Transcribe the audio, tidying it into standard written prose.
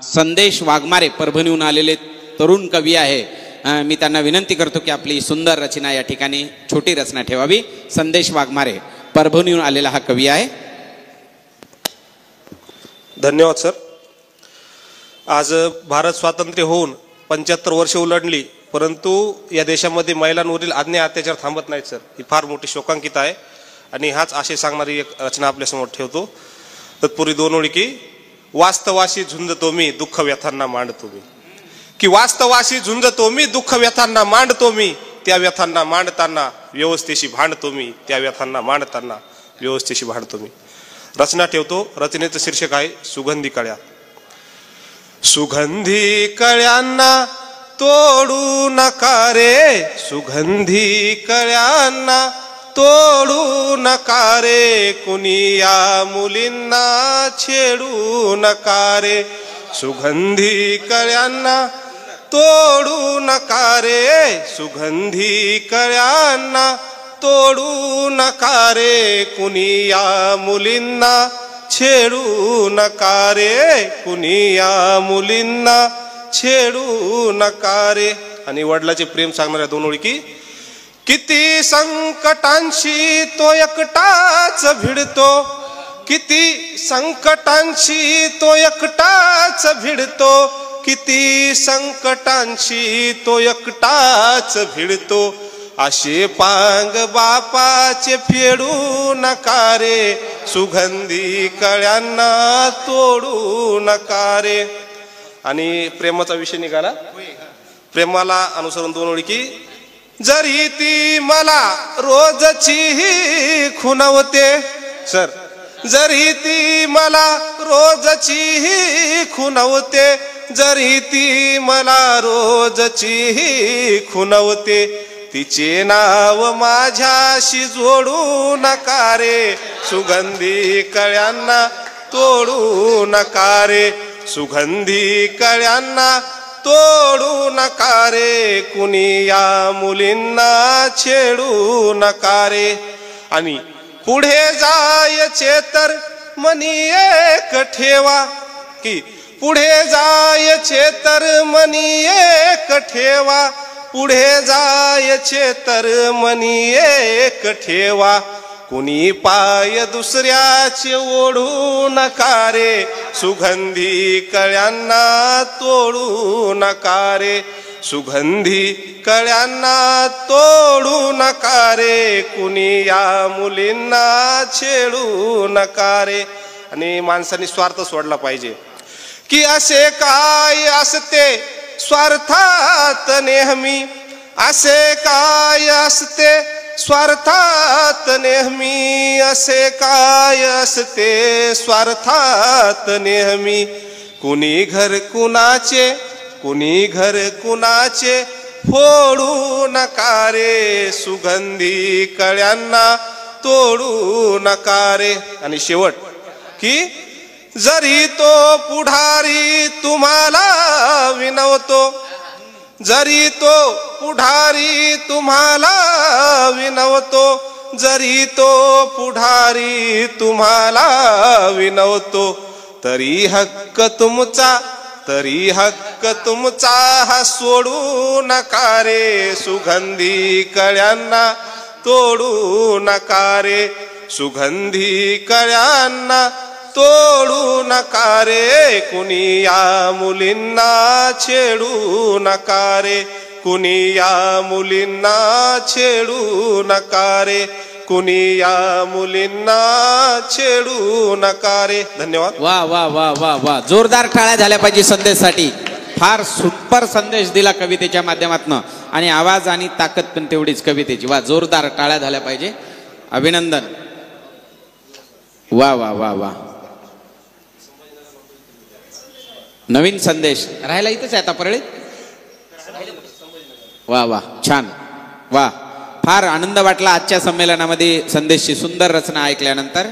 संदेश वाघमारे परभणीहून आलेले तरुण कवी आहे. मी त्यांना विनंती करतो की आपली सुंदर रचना या ठिकाणी छोटी रचना ठेवावी. संदेश वाघमारे परभणीहून आलेला हा कवी आहे. धन्यवाद सर. आज भारत स्वातंत्र्य होऊन 75 वर्ष उलटली, परंतु या देशामध्ये महिलांवरील अन्याय अत्याचार थांबत नाहीत सर. ही फार मोठी शोकांकित आहे आणि हाच आशय सांगणारी एक रचना आपल्यासमोर ठेवतो. तत्पूर्वी दोन ओळी की वास्तवाशी झुंजतो मी दुःख व्यथांना मांडतो मी, की वास्तवाशी झुंजतो मी दुःख व्यथांना मांडतो मी, त्या व्यथांना मांडताना व्यवस्थेशी भांडतो मी, त्या व्यथांना मांडताना व्यवस्थेशी भांडतो मी. रचना ठेवतो. रचनेचं शीर्षक आहे सुगंधी कळ्या. सुगंधी कळ्यांना तोडू नका रे, सुगंधी कळ्यांना तोडू नका रे, कुणी या मुलींना छेडू नका रे. सुगंधी कळ्यांना तोडू नका रे, सुगंधी कळ्यांना तोडू नका रे, कुणी या मुलींना छेडू नका रे, कुणी या मुलींना छेडू नका रे. आणि वडिलाचे प्रेम सांगणाऱ्या दोन ओळी की किती संकटांशी तो एकटाच भिडतो, किती संकटांशी तो एकटाच भिडतो, किती संकटांशी तो एकटाच भिडतो, असे पांग बापाचे फेडू नका रे, सुगंधी कळ्यांना तोडू नका रे. आणि प्रेमाचा विषय निघाला. प्रेमाला अनुसरून दोन ओळी की जरी ती मला रोजची खुणवते सर, जरी ती मला रोजची खुणवते, जरी ती मला रोजची खुणवते, तिचे नाव माझ्याशी जोडू नका रे, सुगंधी कळ्यांना तोडू नका रे, सुगंधी कळ्यांना तोडू नका रे, कुणी या मुलींना छेडू नका रे. आणि पुढे जायचे तर मनी एक ठेवा, की पुढे जायचे तर मनी एक ठेवा, पुढे जायचे तर मनी एक ठेवा, कुणी पाय दुसऱ्याचे ओढू नका रे, सुगंधी कळ्यांना तोडू नका रे, सुगंधी कळ्यांना तोडू नका रे, कुणी या मुलींना छेडू नका रे. आणि माणसाने स्वार्थ सोडला पाहिजे, की असे काय असते स्वार्थात नेहमी, असे काय असते स्वार्थात नेहमी, असे काय असते स्वार्थात नेहमी, कुणी घर कुणाचे, कुणी घर कुणाचे फोडू नका रे, सुगंधी कळ्यांना तोडू नका रे. आणि शेवट की जरी तो पुढारी तुम्हाला विनवतो, जरी तो पुढारी तुम्हाला विनवतो, जरी तो पुढारी तुम्हाला विनवतो, तरी हक्क तुमचा, तरी हक्क तुमचा हा सोडू नका रे, सुगंधी कळ्यांना तोडू नका रे, सुगंधी कळ्यांना तोडू नका रे, कुणी या मुलींना छेडू नका रे, कुणी या मुलींना छेडू नका रे, कुणी या मुलींना छेडू नका रे. धन्यवाद. वा वा वा वा वा, जोरदार टाळ्या झाल्या पाहिजे संदेशसाठी. फार सुपर संदेश दिला कवितेच्या माध्यमातून आणि आवाज आणि ताकद पण तेवढीच कवितेची. वा, जोरदार टाळ्या झाल्या पाहिजे. अभिनंदन. वा वा वा वा. नवीन संदेश राहायला इथंच आहे आता परळीत. वा वा, छान. वा, फार आनंद वाटला आजच्या संमेलनामध्ये संदेशची सुंदर रचना ऐकल्यानंतर.